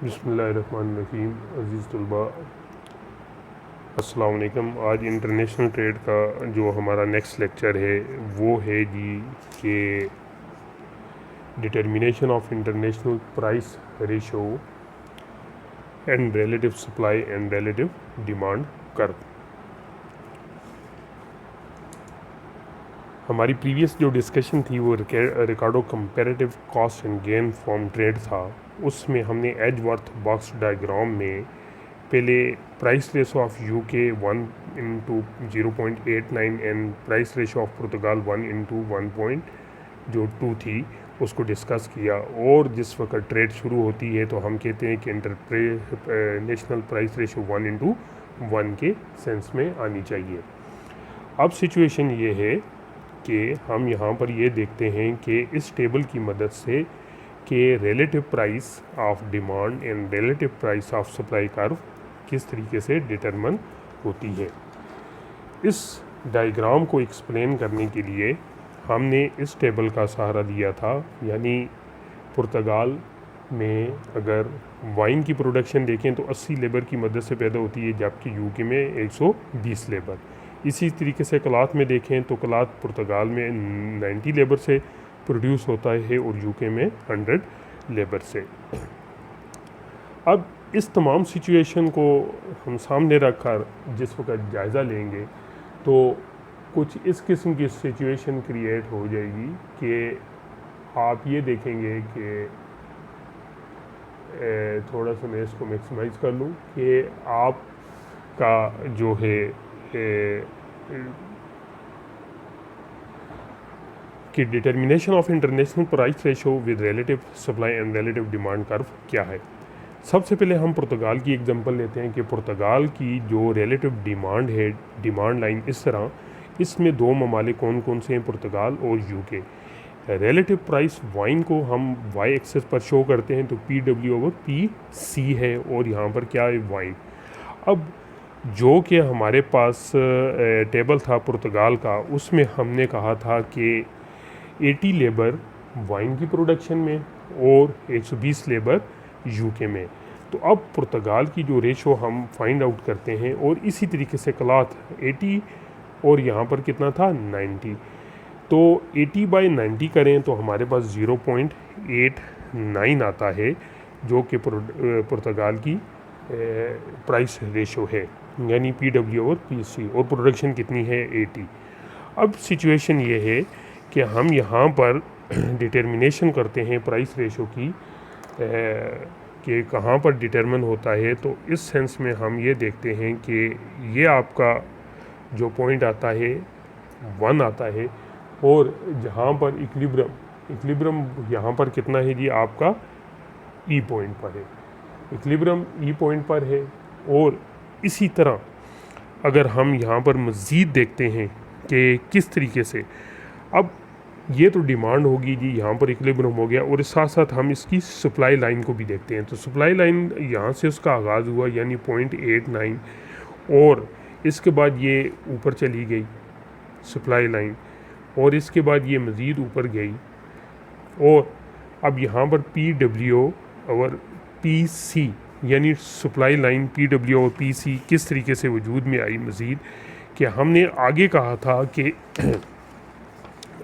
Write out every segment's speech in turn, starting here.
बिस्मिल्लाहिर्रहमानिर्रहीम। अज़ीज़ तलबा, अस्सलाम वालेकुम। आज इंटरनेशनल ट्रेड का जो हमारा नेक्स्ट लेक्चर है वो है जी कि determination of international price ratio and relative supply and relative demand curve. हमारी प्रीवियस जो डिस्कशन थी वो Ricardo comparative cost and gain from trade था। उसमें हमने एजवर्थ बॉक्स डायग्राम में पहले price ratio of UK 1:0.89 and price ratio of Portugal 1:1.2 थी, उसको डिस्कस किया। और जिस वक्त ट्रेड शुरू होती है तो हम कहते हैं कि इंटरनेशनल प्राइस रेशो 1:1 के सेंस में आनी चाहिए। अब सिचुएशन ये है कि हम यहाँ पर ये देखते हैं कि इस टेबल की मदद से कि relative price of demand and relative price of supply curve किस तरीके से डिटरमिन होती है। इस डायग्राम को एक्सप्लेन करने के लिए हमने इस टेबल का सहारा लिया था। यानी पुर्तगाल में अगर वाइन की प्रोडक्शन देखें तो 80 लेबर की मदद से पैदा होती है, जबकि यूके में 120 लेबर। इसी तरीके से क्लॉथ में देखें तो क्लॉथ पुर्तगाल में 90 लेबर से प्रोड्यूस होता है और यूके में 100 लेबर से। अब इस तमाम सिचुएशन को हम सामने रखकर जिस वक्त जायज़ा लेंगे तो कुछ इस किस्म की सिचुएशन क्रिएट हो जाएगी कि आप ये देखेंगे कि थोड़ा सा मैं इसको मैक्सिमाइज़ कर लूँ कि आपका जो है कि determination of international price ratio with relative supply and relative demand curve क्या है। सबसे पहले हम पुर्तगाल की एग्जांपल लेते हैं कि पुर्तगाल की जो रिलेटिव डिमांड है, डिमांड लाइन इस तरह, इसमें दो ममालिक कौन कौन से हैं, पुर्तगाल और यूके। रिलेटिव प्राइस वाइन को हम वाई एक्सेस पर शो करते हैं तो PW/PC है और यहाँ पर क्या है, वाइन। अब जो कि हमारे पास टेबल था पुर्तगाल का, उसमें हमने कहा था कि 80 लेबर वाइन की प्रोडक्शन में और 120 लेबर यूके में। तो अब पुर्तगाल की जो रेशो हम फाइंड आउट करते हैं और इसी तरीके से क्लॉथ 80 और यहाँ पर कितना था, 90। तो 80/90 करें तो हमारे पास 0.89 आता है, जो कि पुर्तगाल की प्राइस रेशो है, यानी PW/PC। और प्रोडक्शन कितनी है, 80। अब सिचुएशन ये है कि हम यहाँ पर डिटर्मिनेशन करते हैं प्राइस रेशो की कि कहाँ पर डिटरमिन होता है। तो इस सेंस में हम ये देखते हैं कि ये आपका जो पॉइंट आता है 1 आता है, और जहाँ पर इक्विलिब्रियम यहाँ पर कितना है जी, आपका ई पॉइंट पर है, इक्विलिब्रियम ई पॉइंट पर है। और इसी तरह अगर हम यहाँ पर मज़ीद देखते हैं कि किस तरीके से, अब ये तो डिमांड होगी जी, यहाँ पर इक्विलिब्रियम हो गया, और इस साथ साथ हम इसकी सप्लाई लाइन को भी देखते हैं। तो सप्लाई लाइन यहाँ से उसका आगाज़ हुआ, यानी 0.89, और इसके बाद ये ऊपर चली गई सप्लाई लाइन, और इसके बाद ये मज़ीद ऊपर गई, और अब यहाँ पर PW/PC यानी सप्लाई लाइन PW/PC किस तरीके से वजूद में आई मज़ीद, कि हमने आगे कहा था कि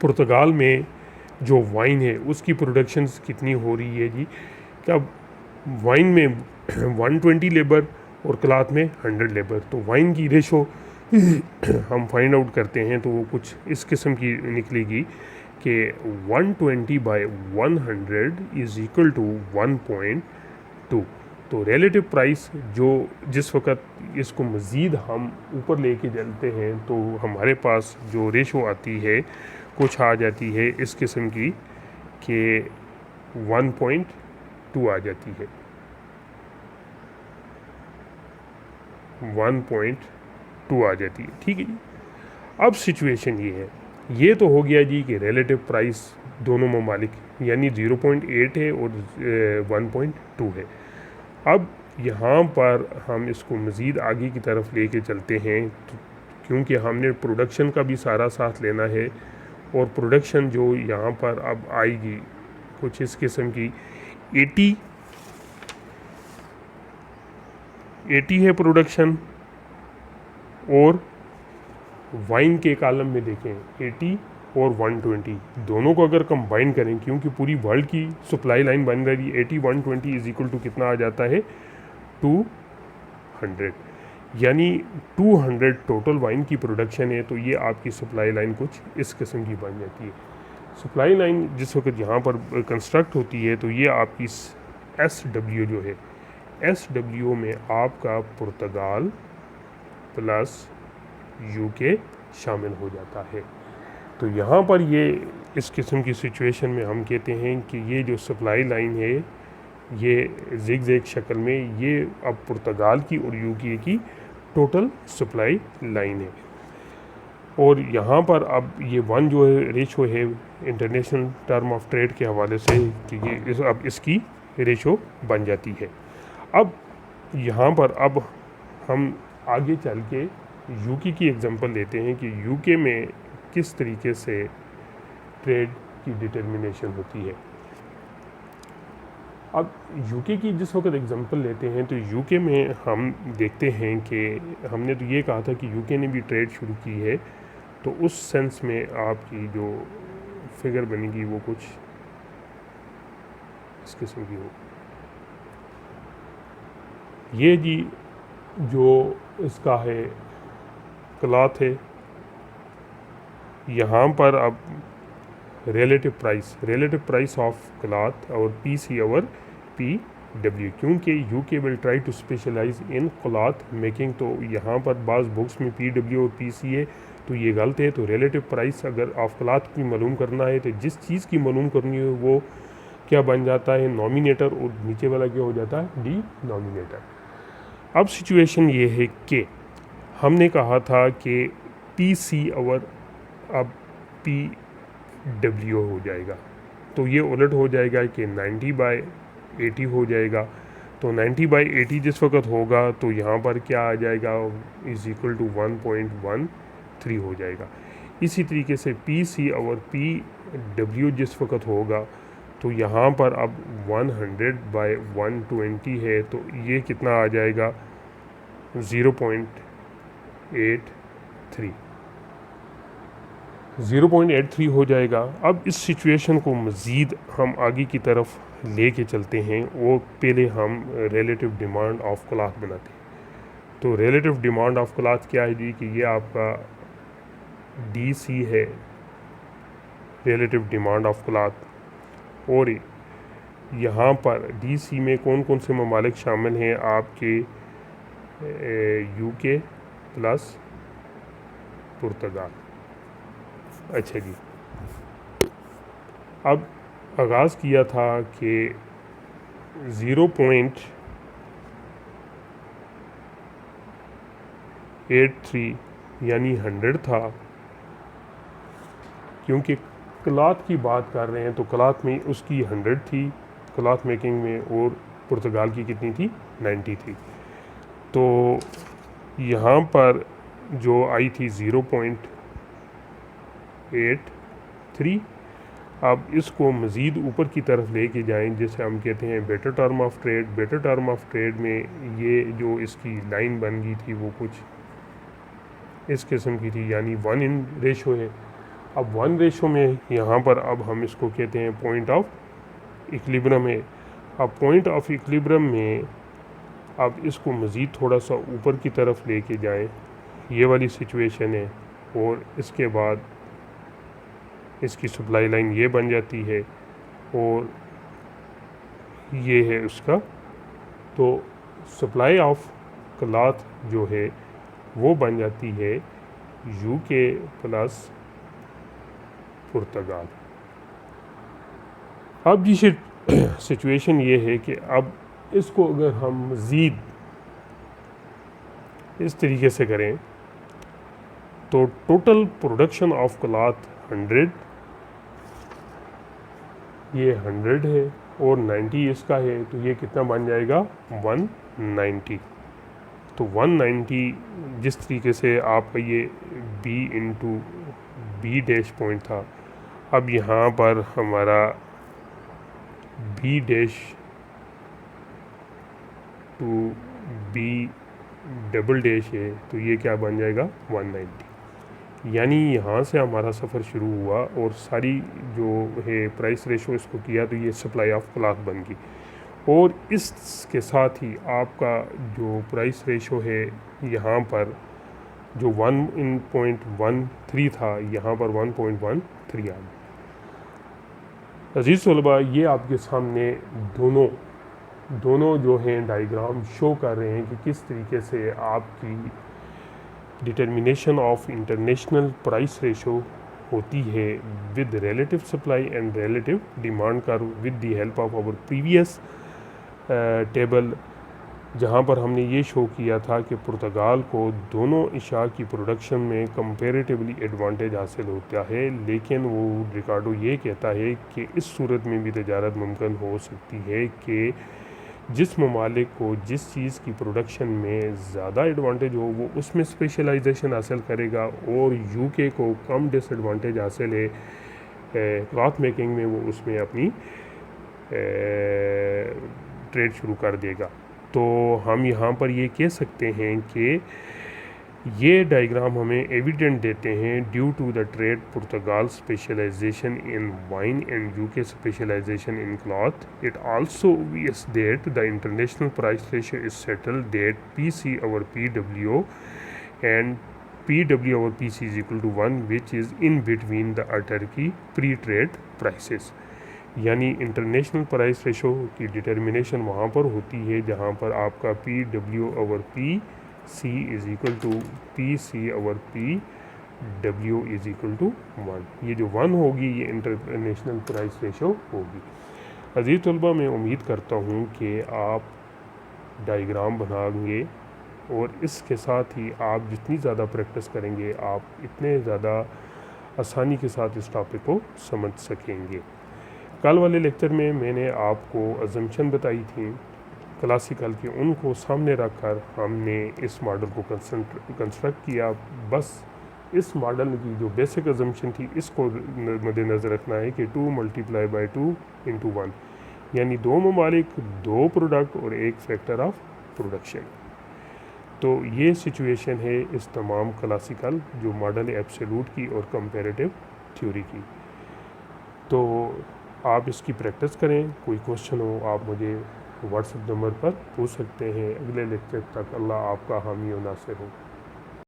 पुर्तगाल में जो वाइन है उसकी प्रोडक्शन कितनी हो रही है जी। तब वाइन में 120 लेबर और क्लॉथ में 100 लेबर। तो वाइन की रेशो हम फाइंड आउट करते हैं तो वो कुछ इस किस्म की निकलेगी कि 120/100 = 1.2। तो रिलेटिव प्राइस जो जिस वक्त इसको मज़ीद हम ऊपर लेके चलते हैं तो हमारे पास जो रेशो आती है कुछ आ जाती है इस किस्म की कि 1.2 आ जाती है, 1.2 आ जाती है। ठीक है जी। अब सिचुएशन ये है, ये तो हो गया जी कि रिलेटिव प्राइस दोनों ममालिक यानी 0.8 है और 1.2 है। अब यहाँ पर हम इसको मज़ीद आगे की तरफ लेके चलते हैं तो क्योंकि हमने प्रोडक्शन का भी सारा साथ लेना है, और प्रोडक्शन जो यहाँ पर अब आएगी कुछ इस किस्म की 80 है प्रोडक्शन, और वाइन के कॉलम में देखें 80 और 120 दोनों को अगर कंबाइन करें, क्योंकि पूरी वर्ल्ड की सप्लाई लाइन बन रही है, 80 120 इज इक्वल टू कितना आ जाता है 200, यानी 200 टोटल वाइन की प्रोडक्शन है। तो ये आपकी सप्लाई लाइन कुछ इस किस्म की बन जाती है। सप्लाई लाइन जिस वक्त यहाँ पर कंस्ट्रक्ट होती है तो ये आपकी SW जो है, SW में आपका पुर्तगाल प्लस UK शामिल हो जाता है। तो यहाँ पर ये इस किस्म की सिचुएशन में हम कहते हैं कि ये जो सप्लाई लाइन है ये ज़िग-ज़ैग शक्ल में, ये अब पुर्तगाल की और UK की टोटल सप्लाई लाइन है। और यहाँ पर अब ये वन जो है रेशो है इंटरनेशनल टर्म ऑफ ट्रेड के हवाले से कि ये अब इसकी रेशो बन जाती है। अब यहाँ पर अब हम आगे चल के UK की एग्जांपल लेते हैं कि UK में किस तरीके से ट्रेड की डिटर्मिनेशन होती है। अब UK की जिस वक्त एग्जांपल लेते हैं तो UK में हम देखते हैं कि हमने तो ये कहा था कि UK ने भी ट्रेड शुरू की है, तो उस सेंस में आपकी जो फिगर बनेगी वो कुछ इस किस्म की हो। ये जी जो इसका है क्लॉथ है, यहाँ पर अब रिलेटिव प्राइस ऑफ क्लॉथ और PC और PW, क्योंकि UK will try to specialise in cloth making, तो यहाँ पर बाज़ बुक्स में PW और PC है तो ये गलत है। तो रिलेटिव प्राइस अगर ऑफ क्लॉथ की मालूम करना है तो जिस चीज़ की मालूम करनी है वो क्या बन जाता है नॉमिनेटर, और नीचे वाला क्या हो जाता है डिनोमिनेटर। अब सिचुएशन ये है कि हमने कहा था कि PC और अब PW हो जाएगा, तो ये उलट हो जाएगा कि 90/80 हो जाएगा। तो 90/80 जिस वक्त होगा तो यहाँ पर क्या आ जाएगा इज़ इक्वल टू 1.13 हो जाएगा। इसी तरीके से PC और PW जिस वक्त होगा तो यहाँ पर अब 100/120 है, तो ये कितना आ जाएगा 0.83 हो जाएगा। अब इस सिचुएशन को मज़ीद हम आगे की तरफ लेके चलते हैं, और पहले हम रिलेटिव डिमांड ऑफ क्लॉथ बनाते हैं। तो रिलेटिव डिमांड ऑफ क्लॉथ क्या है जी कि ये आपका DC है, रिलेटिव डिमांड ऑफ क्लॉथ, और यहाँ पर DC में कौन कौन से ममालिक शामिल हैं आपके UK प्लस पुर्तगाल। अच्छा जी, अब आगाज़ किया था कि 0.83 यानी 100 था, क्योंकि क्लॉथ की बात कर रहे हैं तो क्लॉथ में उसकी 100 थी क्लॉथ मेकिंग में, और पुर्तगाल की कितनी थी 90 थी। तो यहाँ पर जो आई थी 0.83। अब इसको मज़ीद ऊपर की तरफ लेके जाएं, जैसे हम कहते हैं better term of trade. Better term of trade में ये जो इसकी लाइन बन गई थी वो कुछ इस किस्म की थी, यानी 1 रेशो है। अब 1 रेशो में यहाँ पर अब हम इसको कहते हैं पॉइंट ऑफ इक्विलिब्रियम है। अब पॉइंट ऑफ इक्विलिब्रियम में अब इसको मज़ीद थोड़ा सा ऊपर की तरफ लेके जाएं, ये वाली सिचुएशन है, और इसके बाद इसकी सप्लाई लाइन ये बन जाती है और ये है उसका। तो सप्लाई ऑफ क्लॉथ जो है वो बन जाती है UK प्लस पुर्तगाल। अब जी सिचुएशन ये है कि अब इसको अगर हम मज़ीद इस तरीके से करें तो टोटल प्रोडक्शन ऑफ क्लॉथ 100, ये 100 है और 90 इसका है, तो ये कितना बन जाएगा 190। तो 190 जिस तरीके से आपका ये B डैश था, अब यहाँ पर हमारा B dash to B double dash है तो ये क्या बन जाएगा 190। यानी यहाँ से हमारा सफ़र शुरू हुआ और सारी जो है प्राइस रेशो इसको किया तो ये सप्लाई ऑफ क्लॉथ बन गई। और इसके साथ ही आपका जो प्राइस रेशो है यहाँ पर जो 1.13 था यहाँ पर 1.13 आ गया। अजीज़ तलबा, ये आपके सामने दोनों जो हैं डायग्राम शो कर रहे हैं कि किस तरीके से आपकी determination of international price ratio होती है with relative supply and relative demand curve with the help of our previous table, जहाँ पर हमने ये शो किया था कि पुर्तगाल को दोनों इशा की प्रोडक्शन में कंपैरेटिवली एडवांटेज हासिल होता है, लेकिन वो रिकार्डो ये कहता है कि इस सूरत में भी तजारत मुमकिन हो सकती है कि जिस ममालिक को जिस चीज़ की प्रोडक्शन में ज़्यादा एडवांटेज हो वो उसमें स्पेशलाइजेशन हासिल करेगा और यूके को कम डिसएडवांटेज हासिल है क्लॉथ मेकिंग में, वो उसमें अपनी ट्रेड शुरू कर देगा। तो हम यहाँ पर ये कह सकते हैं कि ये डायग्राम हमें एविडेंट देते हैं due to the trade Portugal specialisation in wine and UK specialisation in cloth it also obvious that the international price ratio is settled that PC over PW and PW over PC is equal to 1 which is in between the autarky pre-trade prices। यानी international price ratio की determination वहाँ पर होती है जहाँ पर आपका PW over PC is equal to PC over PW is equal to 1। ये जो 1 होगी ये इंटरनेशनल प्राइस रेशो होगी। अज़ीज़ तलबा, मैं उम्मीद करता हूँ कि आप डायग्राम बनाएंगे और इसके साथ ही आप जितनी ज़्यादा प्रैक्टिस करेंगे आप इतने ज़्यादा आसानी के साथ इस टॉपिक को समझ सकेंगे। कल वाले लेक्चर में मैंने आपको अजम्पशन बताई थी क्लासिकल के, उनको सामने रखकर हमने इस मॉडल को कंस्ट्रक्ट किया। बस इस मॉडल की जो बेसिक अजम्पशन थी इसको मद्देनज़र रखना है कि 2 मल्टीप्लाई बाई 2 इंटू 1, यानी 2 ममालिक 2 प्रोडक्ट और 1 फैक्टर ऑफ प्रोडक्शन। तो ये सिचुएशन है इस तमाम क्लासिकल जो मॉडल है एब्सोल्यूट की और कंपैरेटिव थ्योरी की। तो आप इसकी प्रैक्टिस करें, कोई क्वेश्चन हो आप मुझे व्हाट्सएप नंबर पर पूछ सकते हैं। अगले लेक्चर तक अल्लाह आपका हामी और नासिर हो।